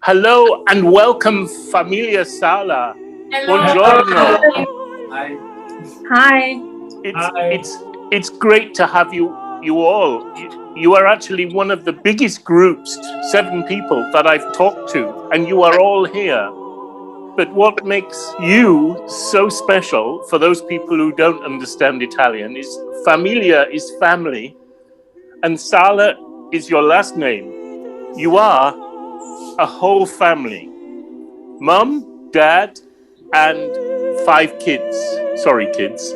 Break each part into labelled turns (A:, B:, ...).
A: Hello and welcome, Famiglia Sala.
B: Hello.
A: Buongiorno.
C: Hi.
B: Hi.
A: It's great to have you all. You are actually one of the biggest groups, 7 people that I've talked to, and you are all here. But what makes you so special, for those people who don't understand Italian, is Famiglia is family, and Sala is your last name. You are a whole family. Mum, Dad, and 5 kids. Sorry, kids.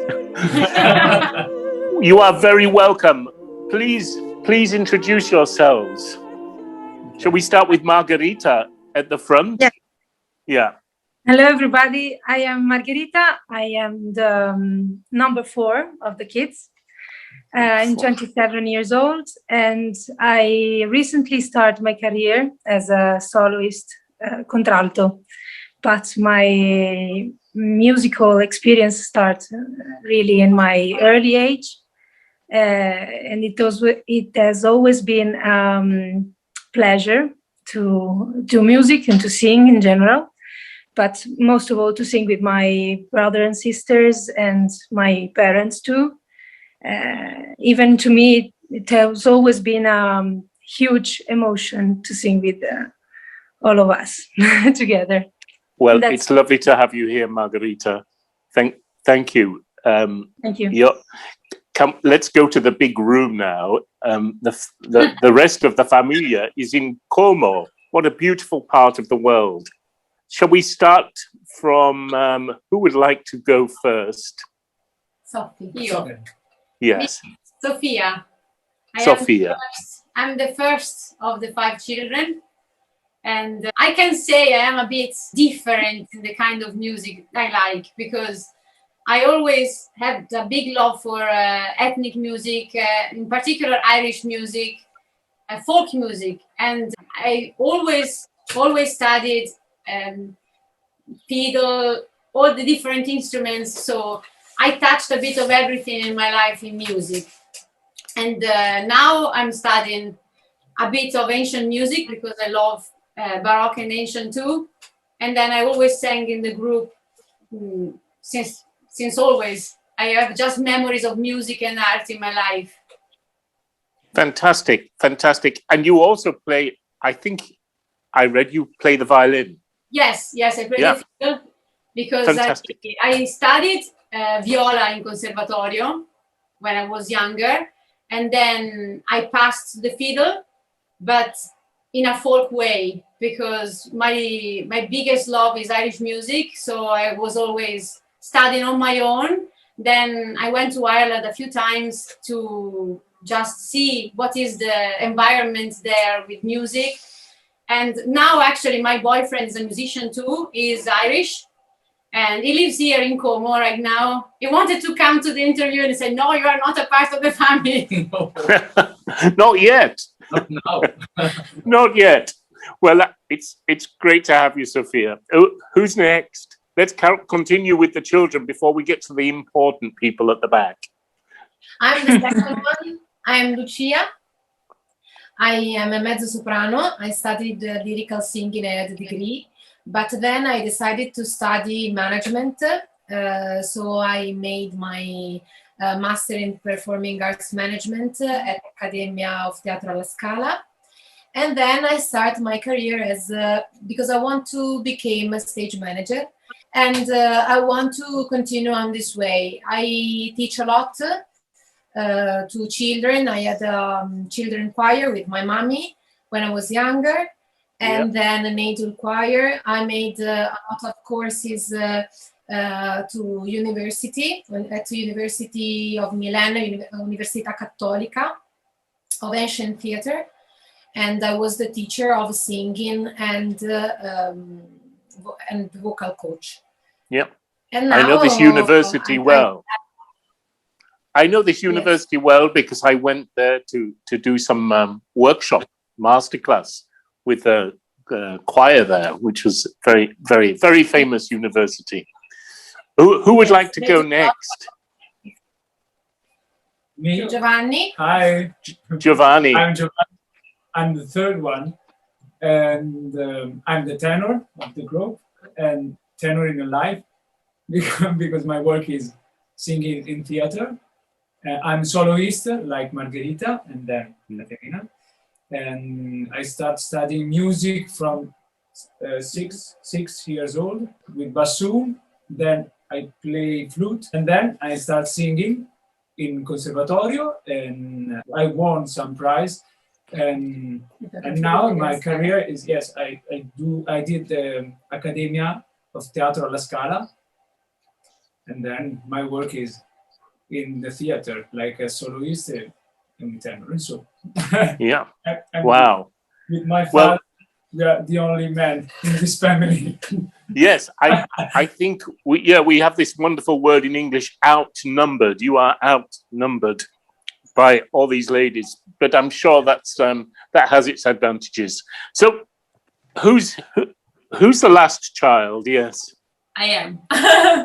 A: You are very welcome. Please introduce yourselves. Shall we start with Margherita at the front?
B: Yeah.
A: Yeah.
B: Hello, everybody. I am Margherita. I am the number 4 of the kids. I'm 27 years old, and I recently started my career as a soloist, contralto. But my musical experience starts really in my early age, and it has always been pleasure to do music and to sing in general, but most of all to sing with my brother and sisters and my parents too. Even to me, it has always been a huge emotion to sing with all of us together.
A: Well, it's lovely to have you here, Margherita. Thank you.
B: Thank you.
A: Let's go to the big room now. The rest of the Famiglia is in Como. What a beautiful part of the world. Shall we start from who would like to go first?
D: Sophie.
A: Yes.
D: Sophia.
A: Sophia.
D: I'm the first of the 5 children, and I can say I am a bit different in the kind of music I like, because I always had a big love for ethnic music, in particular Irish music, folk music, and I always studied fiddle, all the different instruments, so I touched a bit of everything in my life in music. And now I'm studying a bit of ancient music because I love Baroque and ancient too. And then I always sang in the group since always. I have just memories of music and art in my life.
A: Fantastic. And you also play, I think I read you play the violin.
D: Yes, I play the fiddle because I studied viola in conservatorio when I was younger, and then I passed the fiddle, but in a folk way, because my biggest love is Irish music, so I was always studying on my own. Then I went to Ireland a few times to just see what is the environment there with music. And now actually my boyfriend is a musician too, he's Irish, and he lives here in Como right now. He wanted to come to the interview and he said, no, you are not a part of the family.
A: Not yet.
C: Not now.
A: Not yet. Well, it's great to have you, Sophia. Who's next? Let's continue with the children before we get to the important people at the back.
E: I'm the second one. I'm Lucia. I am a mezzo soprano. I studied lyrical singing at a degree. But then I decided to study management, so I made my master in performing arts management at Accademia of Teatro alla Scala, and then I started my career as because I want to become a stage manager, and I want to continue on this way. I teach a lot to children. I had a children choir with my mommy when I was younger. And then an adult choir. I made a lot of courses to university, at the University of Milan, Università Cattolica of Ancient Theatre. And I was the teacher of singing and vocal coach.
A: Yep.
E: And now,
A: I know this university well. I know this university well because I went there to do some workshop, masterclass with a choir there, which was very, very, very famous university. Who would like to go next?
C: Me?
E: Giovanni.
C: Hi.
A: Giovanni.
C: I'm Giovanni. I'm the third one. and I'm the tenor of the group and tenor in life because my work is singing in theater. I'm soloist like Margherita and then Caterina. And I start studying music from 6 years old with bassoon. Then I play flute, and then I start singing in conservatorio, and I won some prize. And now my career is, yes, I did the Accademia of Teatro alla Scala, and then my work is in the theater, like a soloist and tenor. So
A: yeah,
C: I'm
A: wow.
C: With my father, we are the only man in this family.
A: Yes, I think we have this wonderful word in English, outnumbered. You are outnumbered by all these ladies, but I'm sure that's that has its advantages. So, who's the last child? Yes,
D: I am.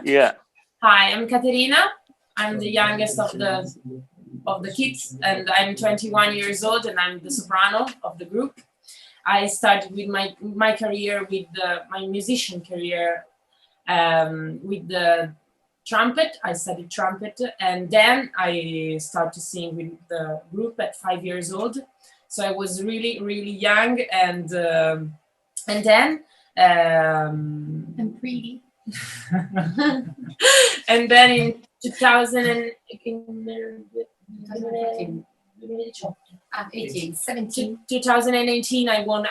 A: Yeah.
D: Hi, I'm Caterina. I'm the youngest of the kids, and I'm 21 years old, and I'm the soprano of the group. I started with my career with my musician career with the trumpet. I studied trumpet, and then I started to sing with the group at 5 years old. So I was really, really young, and then
E: I'm pretty.
D: and then in 2017, I won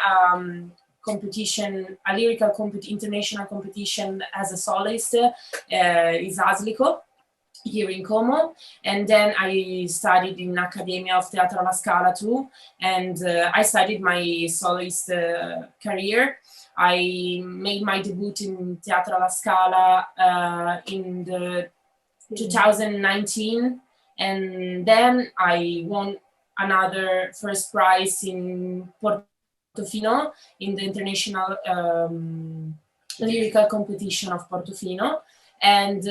D: competition, a lyrical international competition as a soloist, Isaslico, here in Como. And then I studied in Accademia of Teatro alla Scala too, and I started my soloist career. I made my debut in Teatro alla Scala in the 2019, and then I won another first prize in Portofino in the international lyrical competition of Portofino, and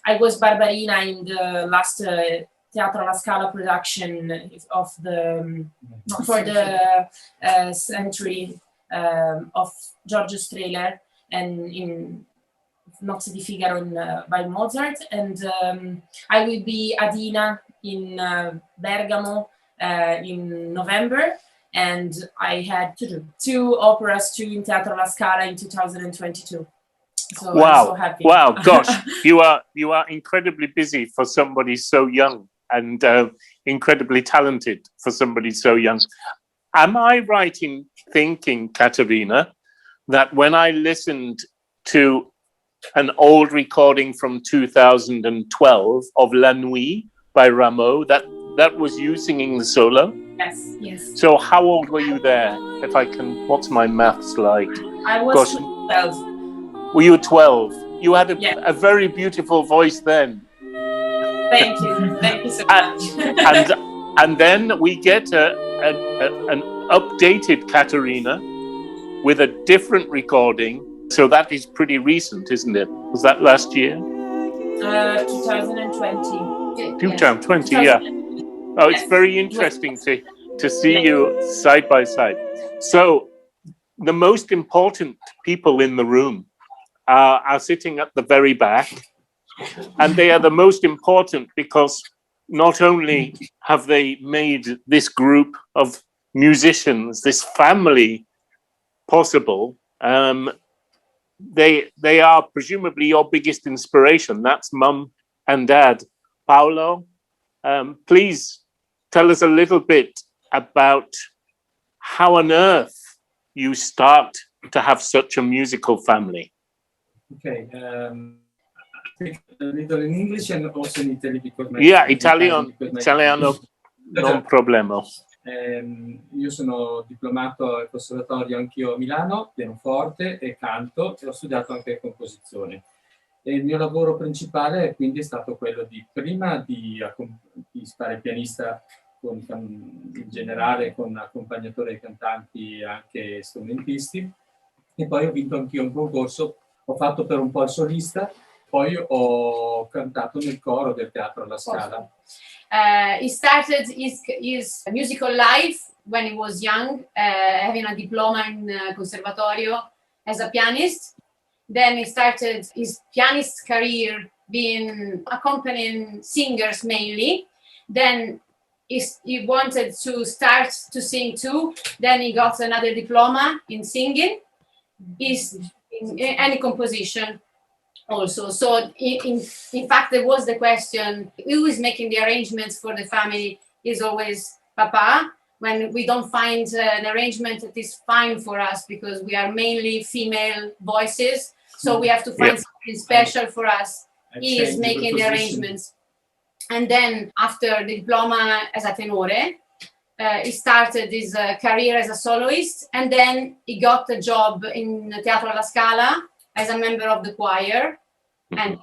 D: I was Barbarina in the last Teatro alla Scala production of for the century of Giorgio Strehler, and in Nozze di Figaro by Mozart, and I will be Adina in Bergamo in November, and I had two operas, two in Teatro alla Scala in 2022. So
A: wow,
D: I'm so happy.
A: Wow, gosh, you are incredibly busy for somebody so young, and incredibly talented for somebody so young. Am I right in thinking, Caterina, that when I listened to an old recording from 2012 of La Nuit by Rameau, that was you singing the solo?
D: Yes, yes.
A: So how old were you there? If I can, what's my maths like?
D: I was 12.
A: Were you 12? You had a very beautiful voice then.
D: Thank you so much.
A: And then we get an updated Caterina with a different recording. So that is pretty recent, isn't it? Was that last year?
D: 2020.
A: 2020, yeah. Oh, it's very interesting to see you side by side. So the most important people in the room are sitting at the very back, and they are the most important because not only have they made this group of musicians, this family possible, they are presumably your biggest inspiration. That's Mum and Dad. Paolo, please tell us a little bit about how on earth you start to have such a musical family.
C: Okay, I speak a little in English and also in Italy because
A: Italiano non problema.
C: Io sono diplomato al conservatorio anch'io a Milano, pianoforte e canto, e ho studiato anche composizione. E il mio lavoro principale quindi è stato quello di prima di fare pianista in generale con accompagnatore ai cantanti e anche strumentisti, e poi ho vinto anch'io un concorso, ho fatto per un po' il solista
F: Poi ho cantato nel coro del Teatro alla Scala.
D: He started his musical life when he was young, having a diploma in Conservatorio as a pianist. Then he started his pianist career being accompanying singers mainly. Then he wanted to start to sing too. Then he got another diploma in singing, and composition also. So in fact, there was the question, who is making the arrangements for the family? Is always Papa. When we don't find an arrangement that is fine for us, because we are mainly female voices, so we have to find something special for us. He is making the arrangements. And then after the diploma as a tenore, he started his career as a soloist, and then he got a job in Teatro alla Scala as a member of the choir, and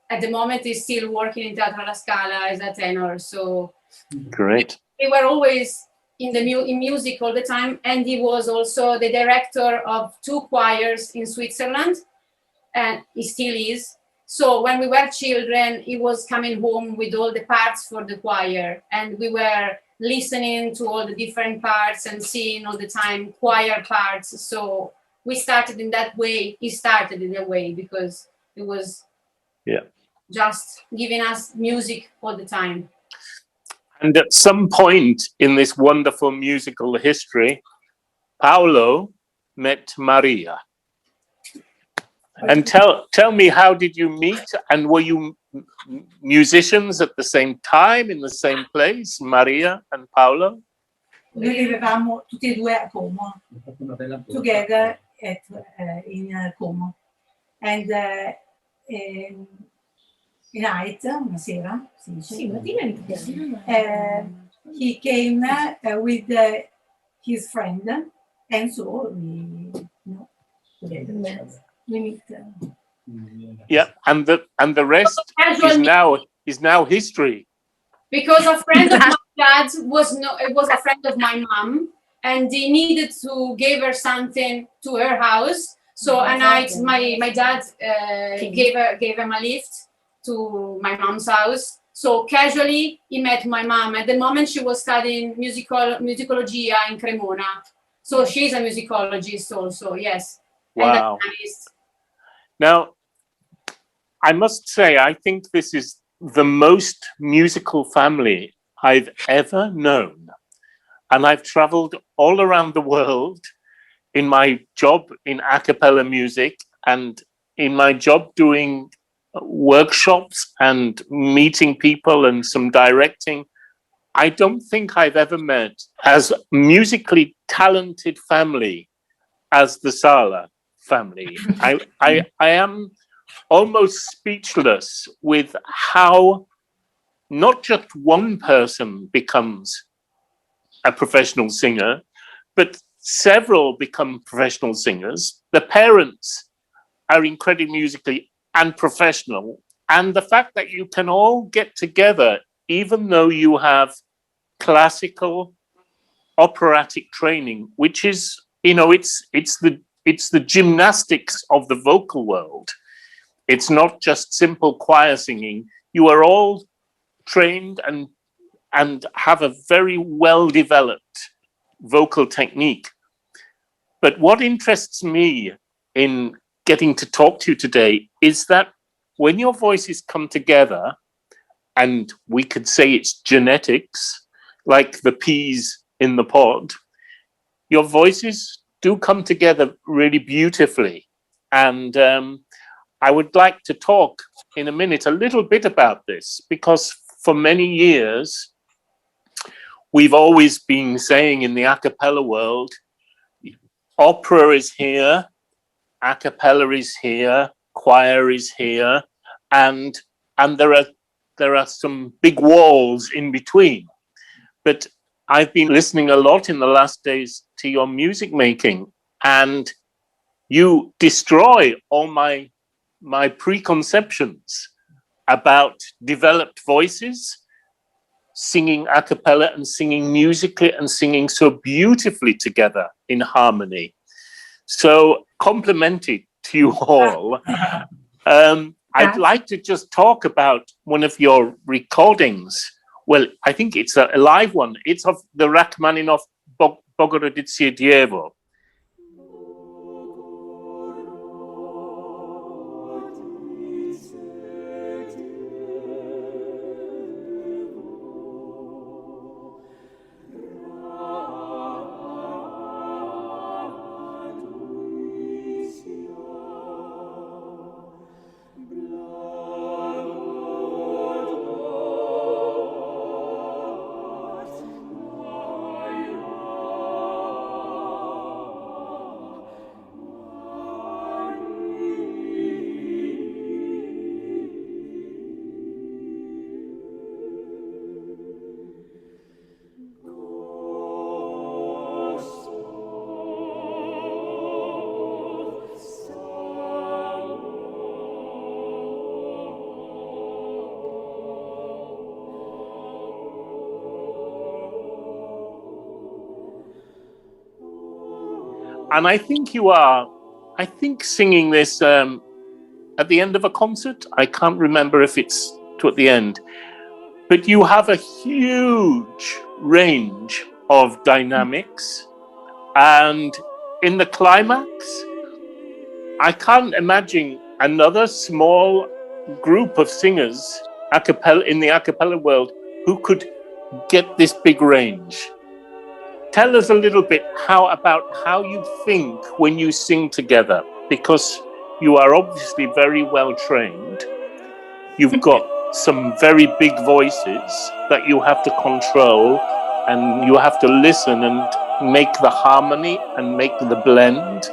D: at the moment he's still working in Teatro alla Scala as a tenor. So
A: great.
D: We were always in music all the time, and he was also the director of 2 choirs in Switzerland, and he still is. So when we were children, he was coming home with all the parts for the choir, and we were listening to all the different parts and seeing all the time choir parts. So we started in that way. He started in that way because it was just giving us music all the time.
A: And at some point in this wonderful musical history, Paolo met Maria. And tell me, how did you meet? And were you musicians at the same time, in the same place, Maria and Paolo?
G: Noi vivevamo tutti e 2 a Como, together in Como. And night, una sera, si dice.
E: Sì, mattina
G: he came with his friend, and so we together. We meet.
A: Yeah, and the rest is now history.
D: Because a friend of my dad was a friend of my mom, and he needed to give her something to her house. So a night, my dad gave him a lift to my mom's house. So casually, he met my mom. At the moment, she was studying musicologia in Cremona. So she's a musicologist also, yes.
A: Wow. Now, I must say, I think this is the most musical family I've ever known. And I've traveled all around the world in my job in a cappella music and in my job doing workshops and meeting people and some directing. I don't think I've ever met as musically talented family as the Sala family. I am almost speechless with how not just one person becomes a professional singer, but several become professional singers. The parents are incredibly musically and professional. And the fact that you can all get together, even though you have classical operatic training, which is, it's the gymnastics of the vocal world. It's not just simple choir singing. You are all trained and have a very well-developed vocal technique. But what interests me in getting to talk to you today is that when your voices come together, and we could say it's genetics, like the peas in the pod, your voices do come together really beautifully. And I would like to talk in a minute a little bit about this, because for many years, we've always been saying in the a cappella world, opera is here, a cappella is here, choir is here, and there are some big walls in between. But I've been listening a lot in the last days to your music making, and you destroy all my preconceptions about developed voices, singing a cappella and singing musically and singing so beautifully together in harmony. So complimented to you all. I'd like to just talk about one of your recordings. Well, I think it's a live one. It's of the Rachmaninoff Bogorodice Dievo. And I think you are, singing this at the end of a concert. I can't remember if it's at the end. But you have a huge range of dynamics. And in the climax, I can't imagine another small group of singers in the a cappella world who could get this big range. Tell us a little bit about how you think when you sing together, because you are obviously very well trained. You've got some very big voices that you have to control, and you have to listen and make the harmony and make the blend.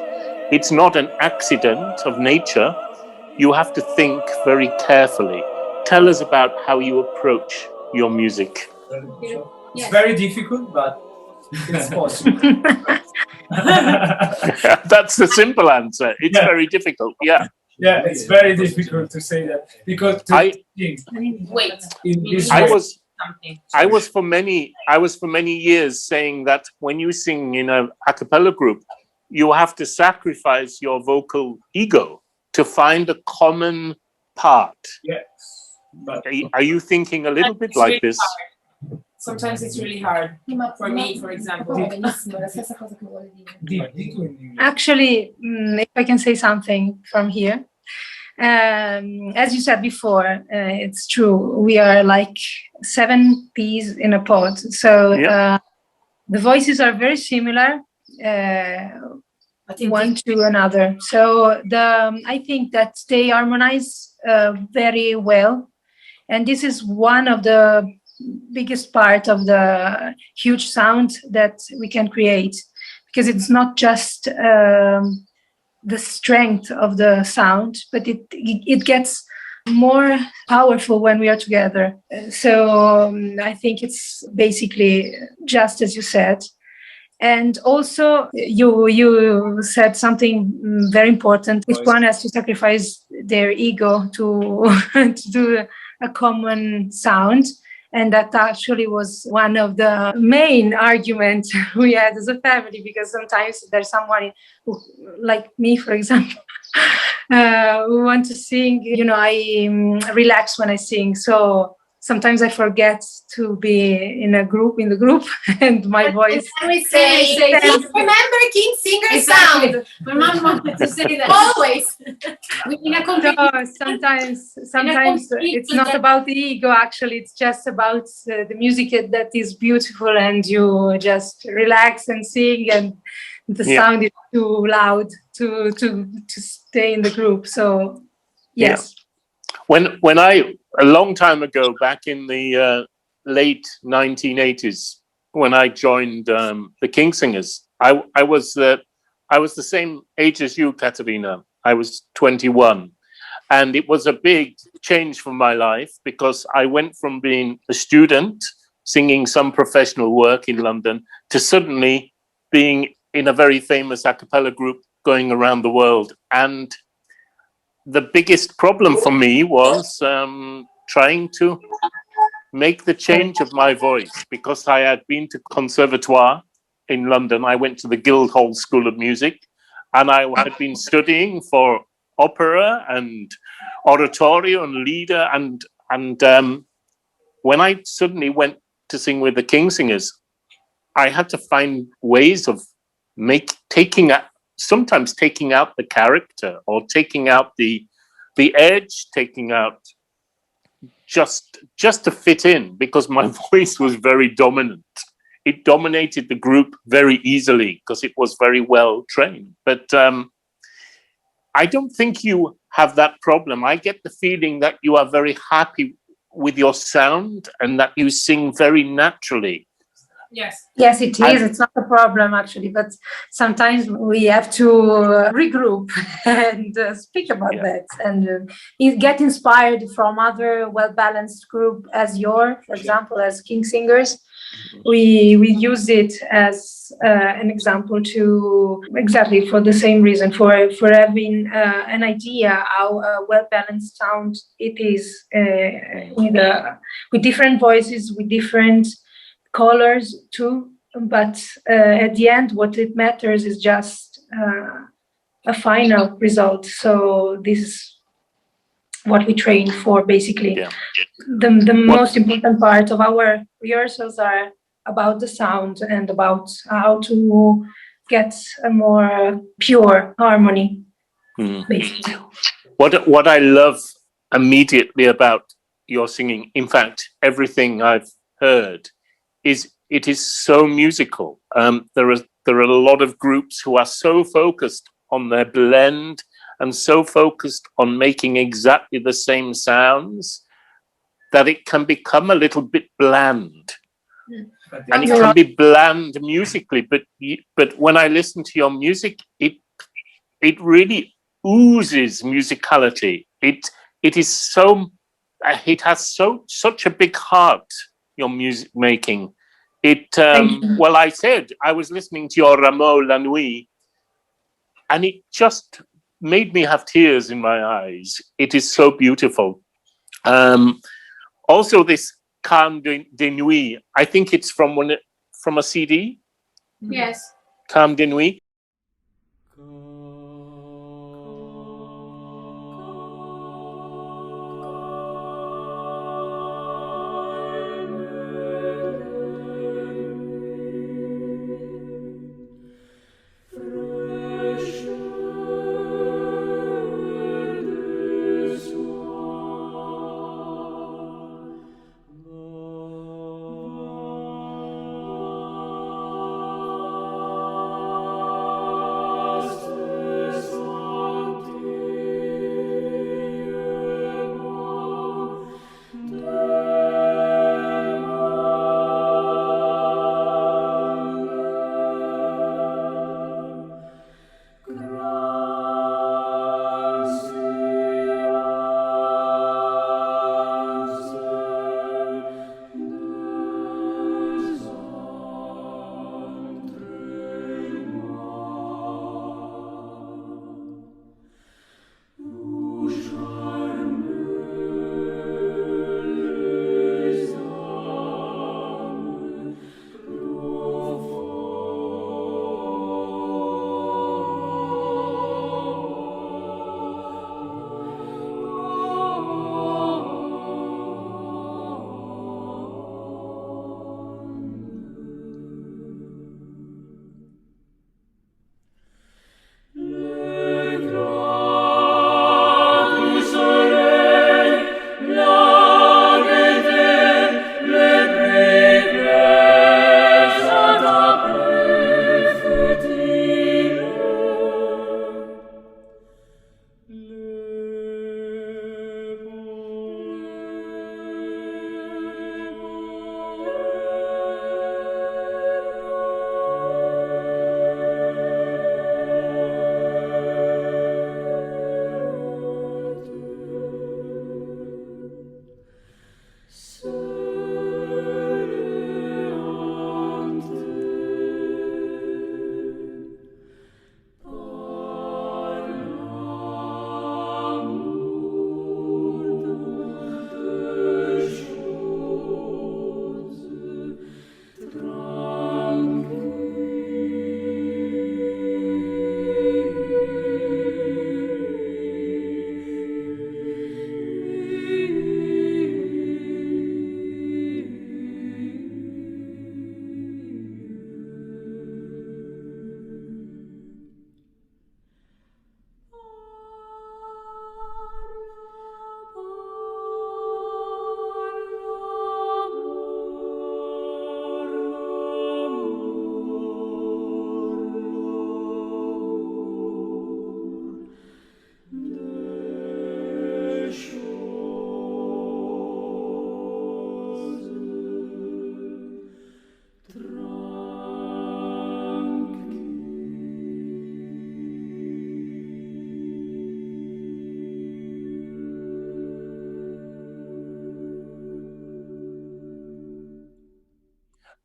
A: It's not an accident of nature. You have to think very carefully. Tell us about how you approach your music.
C: It's very difficult, but it's possible.
A: That's the simple answer. It's very difficult. Yeah.
C: Yeah, it's very difficult to say that because
A: I was for many years saying that when you sing in a cappella group, you have to sacrifice your vocal ego to find a common part.
C: Yes. But
A: are you thinking a little bit like this?
H: Sometimes it's really hard. For me, for example.
B: Actually, if I can say something from here, as you said before, it's true. We are like 7 peas in a pod. So the voices are very similar, one to another. So I think that they harmonize very well. And this is one of the biggest part of the huge sound that we can create, because it's not just the strength of the sound, but it gets more powerful when we are together. So I think it's basically just as you said. And also you said something very important. Each one has to sacrifice their ego to do a common sound. And that actually was one of the main arguments we had as a family, because sometimes there's someone who, like me, for example, who want to sing. You know, I relax when I sing. So sometimes I forget to be in the group, and my voice.
E: And we say remember King Singer sound.
D: My mom wanted to say that.
E: Always.
B: Sometimes it's not about the ego. Actually, it's just about the music that is beautiful, and you just relax and sing, and the sound is too loud to stay in the group. So yes.
A: Yeah. When I a long time ago, back in the late 1980s, when I joined the King Singers, I was the same age as you, Caterina. I was 21, and it was a big change for my life, because I went from being a student singing some professional work in London to suddenly being in a very famous a cappella group going around the world. And the biggest problem for me was trying to make the change of my voice, because I had been to Conservatoire in London. I went to the Guildhall School of Music, and I had been studying for opera and oratorio and lieder, and when I suddenly went to sing with the King Singers, I had to find ways of sometimes taking out the character, or taking out the edge, taking out just to fit in, because my voice was very dominant. It dominated the group very easily because it was very well trained. But I don't think you have that problem. I get the feeling that you are very happy with your sound and that you sing very naturally.
B: Yes, it is. It's not a problem, actually, but sometimes we have to regroup and speak about that, and get inspired from other well-balanced group as for example, as King Singers. We use it as an example to exactly for the same reason, for having an idea how a well-balanced sound it is, with different voices, with different colors too, but at the end what it matters is just a final result. So this is what we train for, basically. The most important part of our rehearsals are about the sound and about how to get a more pure harmony, basically.
A: What I love immediately about your singing, in fact everything I've heard, is it is so musical. There are a lot of groups who are so focused on their blend and so focused on making exactly the same sounds that it can become a little bit bland. And it can be bland musically, but when I listen to your music, it really oozes musicality. It is so, it has such a big heart, your music making. Well, I was listening to your Rameau La Nuit, and it just made me have tears in my eyes. It is so beautiful. Also, this Calme de Nuit, I think it's from a CD.
D: Yes.
A: Calme de Nuit.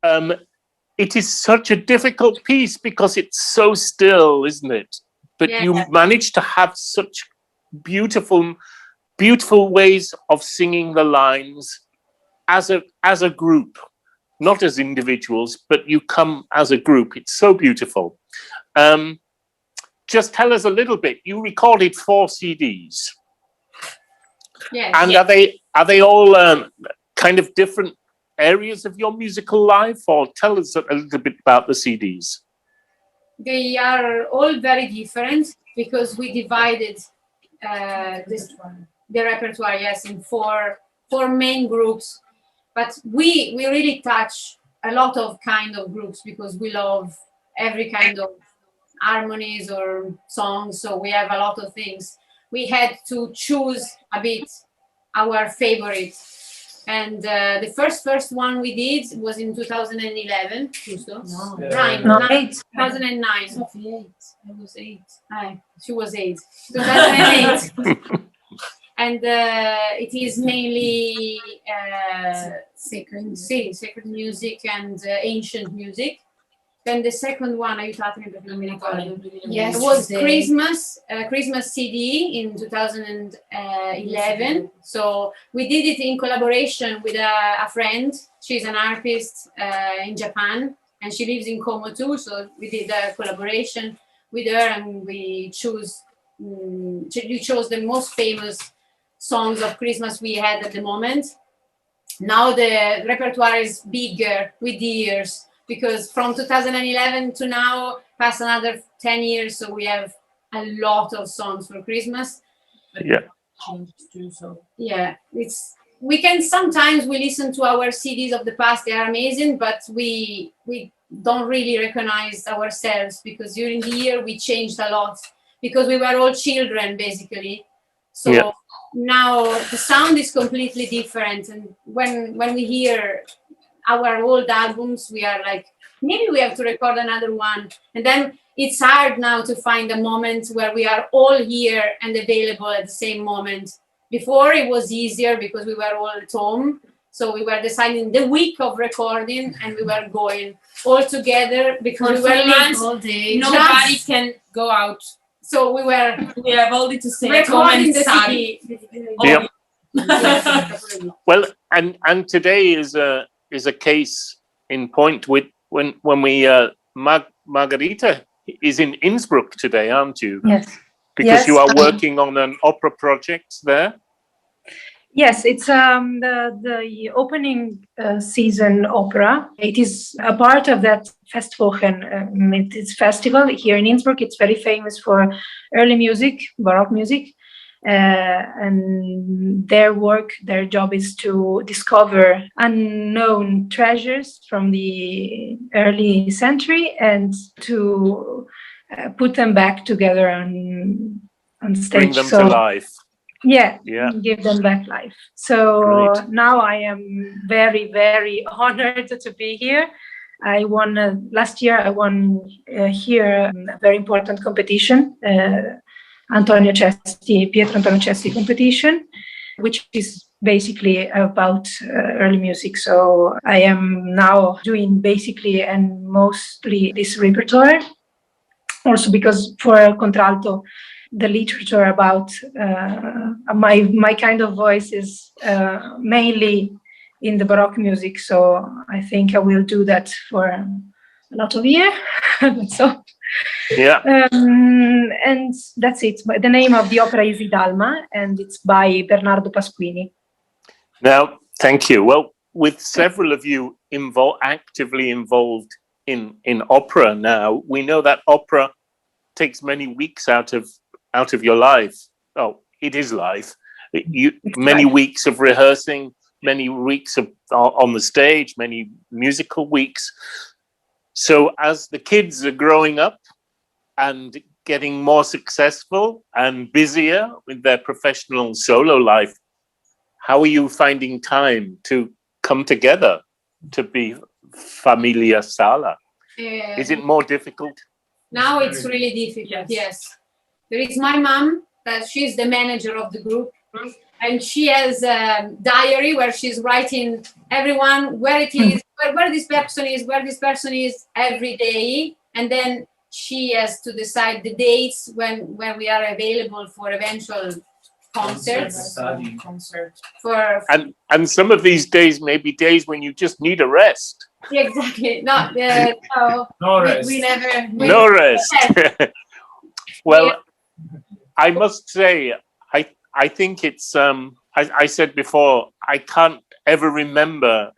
A: it is such a difficult piece because it's so still, isn't it? But you manage to have such beautiful ways of singing the lines as a group, not as individuals, but you come as a group. It's so beautiful. Just tell us a little bit. You recorded 4 CDs.
D: Yes.
A: And are they all kind of different areas of your musical life, or tell us a little bit about the CDs?
D: They are all very different because we divided the repertoire, yes, in four main groups. But we really touch a lot of kind of groups because we love every kind of harmonies or songs. So we have a lot of things. We had to choose a bit our favorite. And the first one we did was in 2011. Giusto?
B: No.
D: Right.
B: No.
D: 2009. I was 8. She was 8. 2008. And it is mainly sacred music and ancient music. Then the second one, aiutatemi perché non mi ricordo.
E: Yes,
D: it was Christmas CD in 2011. So we did it in collaboration with a friend. She's an artist in Japan, and she lives in Como too. So we did a collaboration with her, and we chose the most famous songs of Christmas we had at the moment. Now the repertoire is bigger with the years, because from 2011 to now past another 10 years, so we have a lot of songs for Christmas. We can sometimes listen to our CDs of the past, they are amazing, but we don't really recognize ourselves because during the year we changed a lot because we were all children basically. So now the sound is completely different, and when we hear our old albums, we are like, maybe we have to record another one. And then it's hard now to find a moment where we are all here and available at the same moment. Before it was easier because we were all at home. So we were deciding the week of recording and we were going all together because we were
H: months all day. Nobody can go out.
D: So we
H: have all to say
D: recording the CD.
A: Well, and today is a case in point with when we Margherita is in Innsbruck today, aren't you?
B: Yes.
A: Because you are working on an opera project there.
B: Yes, it's the opening season opera. It is a part of that Festwochen. It's festival here in Innsbruck. It's very famous for early music, Baroque music. And their job is to discover unknown treasures from the early century and to put them back together on stage.
A: Bring them to life.
B: Yeah, give them back life. So now I am very, very honored to be here. I won last year. I won here a very important competition. Pietro Antonio Cesti competition, which is basically about early music. So I am now doing basically and mostly this repertoire. Also because for contralto, the literature about my kind of voice is mainly in the Baroque music. So I think I will do that for a lot of years. So. And that's it. The name of the opera is Idalma, and it's by Bernardo Pasquini.
A: Now, thank you. Well, with several of you actively involved in opera now, we know that opera takes many weeks out of your life. Oh, it is life. Many weeks of rehearsing, many weeks on the stage, many musical weeks. So as the kids are growing up and getting more successful and busier with their professional solo life, how are you finding time to come together to be Famiglia Sala? Is it more difficult?
D: Now it's really difficult, yes. There is my mom, that she's the manager of the group, and she has a diary where she's writing everyone where it is, where this person is every day, and then she has to decide the dates when we are available for eventual concerts.
A: And some of these days may be days when you just need a rest.
D: Exactly.
C: No rest.
A: No rest. Well, I must say, I think it's I said before, I can't ever remember.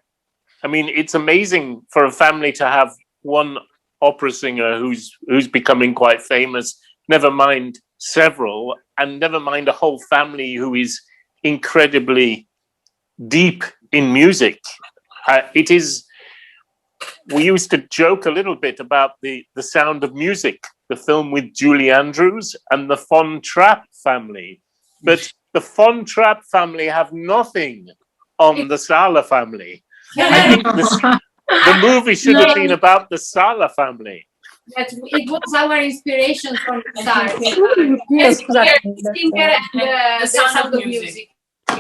A: I mean, it's amazing for a family to have one opera singer who's becoming quite famous, never mind several, and never mind a whole family who is incredibly deep in music. It is. We used to joke a little bit about the Sound of Music, the film with Julie Andrews and the Von Trapp family, but the Von Trapp family have nothing on the Sala family. I think the movie should have been about the Sala family.
D: That it was our inspiration from the start. Singer and the Sound of Music.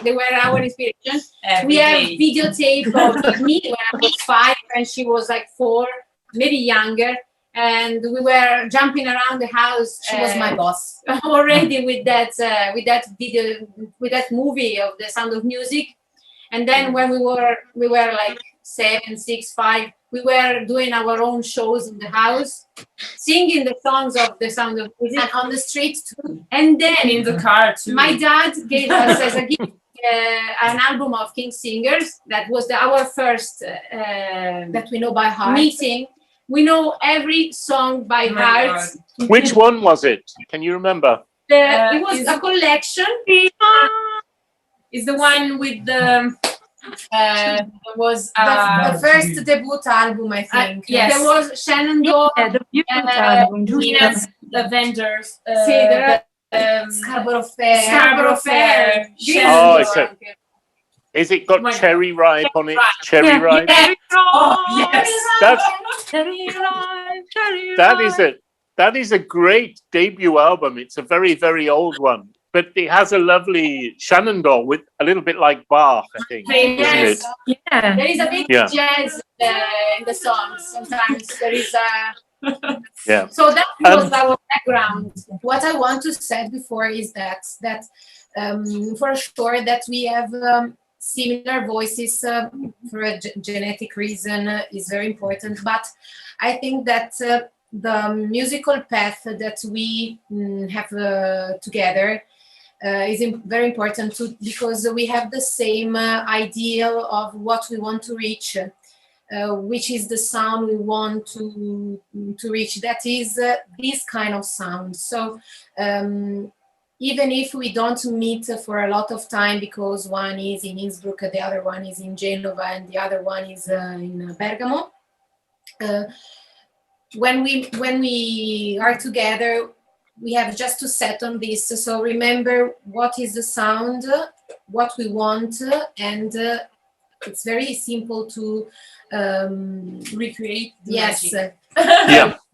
D: They were our inspiration. We have videotape of me when I was 5 and she was like 4, maybe younger, and we were jumping around the house.
E: She was my boss
D: already with that video, with that movie of the Sound of Music. And then when we were like 7, 6, 5, we were doing our own shows in the house, singing the songs of the Sound of Music,
E: and on the street too,
D: and then
H: in the car too.
D: My dad gave us as a gift an album of King Singers. That was our first
E: that we know by heart.
D: Meeting. We know every song by heart.
A: Which one was it? Can you remember?
D: It was a collection.
H: Is the one with the was
E: the first debut album, I think.
D: Yes. There was Shenandoah,
B: the debut album,
H: the Vendors,
E: Scarborough Fair.
A: Oh, is it got Cherry Ripe on it? Cherry Ripe.
H: Oh, yes.
A: That is a great debut album. It's a very, very old one, but it has a lovely Shenandoah with a little bit like Bach, I think,
D: yes.
A: isn't it?
B: Yeah.
D: There is a bit jazz in the songs. Sometimes there is a.
A: Yeah.
D: So that was our background.
E: What I want to say before is that for sure that we have similar voices for a genetic reason is very important. But I think that the musical path that we have together is very important too, because we have the same ideal of what we want to reach. Which is the sound we want to reach. That is this kind of sound. So even if we don't meet for a lot of time, because one is in Innsbruck, the other one is in Genova, and the other one is in Bergamo, when we are together, we have just to set on this. So remember what is the sound, what we want, and it's very simple to
H: recreate the
E: yes.
H: magic.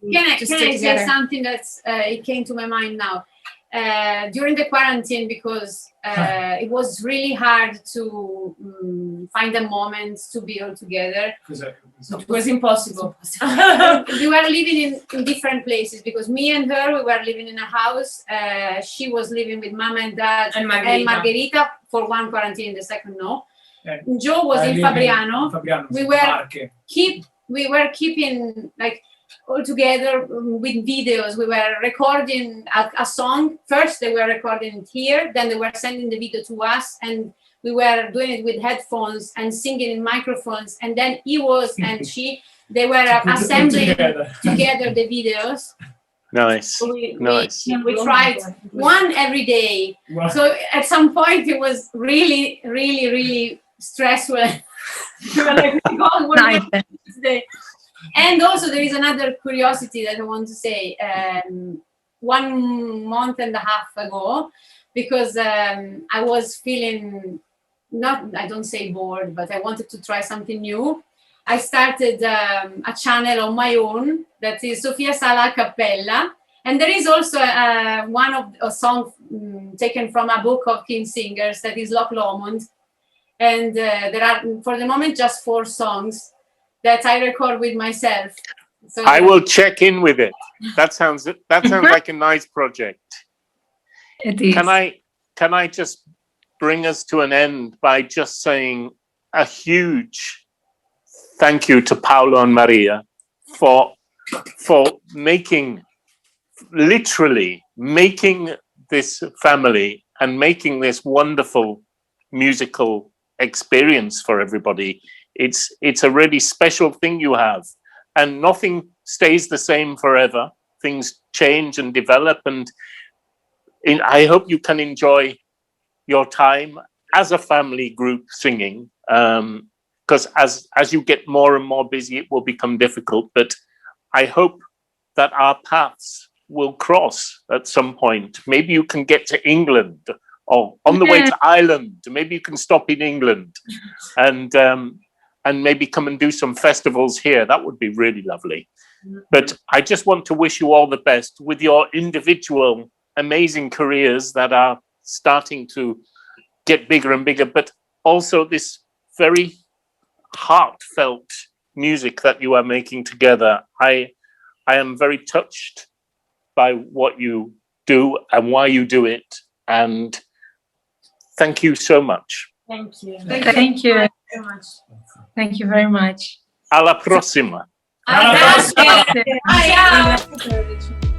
A: Yeah.
D: Can I say something that's it came to my mind now? During the quarantine, because it was really hard to find a moment to be all together.
H: It was impossible.
D: We were living in different places, because me and her, we were living in a house. She was living with Mama and Dad
H: and
D: Margherita for one quarantine, the second no. Joe was in Fabriano. We were keeping like all together with videos. We were recording a song. First they were recording it here, then they were sending the video to us, and we were doing it with headphones and singing in microphones. And then he was and they were assembling together the videos.
A: Nice.
D: So we
B: tried
D: one every day. Wow. So at some point it was really, really, really stressful. We were like, God, what are we doing today? And also there is another curiosity that I want to say. 1 month and a half ago, because I was feeling I don't say bored, but I wanted to try something new. I started a channel on my own that is Sofia Sala Cappella, And there is also one of a song taken from a book of King Singers that is Loch Lomond. And there are, for the moment, just 4 songs that I record with myself. So
A: I will check in with it. That sounds like a nice project.
B: It is.
A: Can I just bring us to an end by just saying a huge thank you to Paolo and Maria for literally making this family and making this wonderful musical experience for everybody. It's a really special thing you have, and nothing stays the same forever. Things change and develop, and I hope you can enjoy your time as a family group singing, because as you get more and more busy, it will become difficult. But I hope that our paths will cross at some point. Maybe you can get to England, or on the way to Ireland. Maybe you can stop in England, and maybe come and do some festivals here. That would be really lovely. But I just want to wish you all the best with your individual amazing careers that are starting to get bigger and bigger, but also this very heartfelt music that you are making together. I am very touched by what you do and why you do it, and thank you so much.
D: thank you.
B: Thank you.
D: Very much.
B: Thank you very much.
A: Alla prossima.
D: Alla prossima.
B: Ciao.
D: Ciao.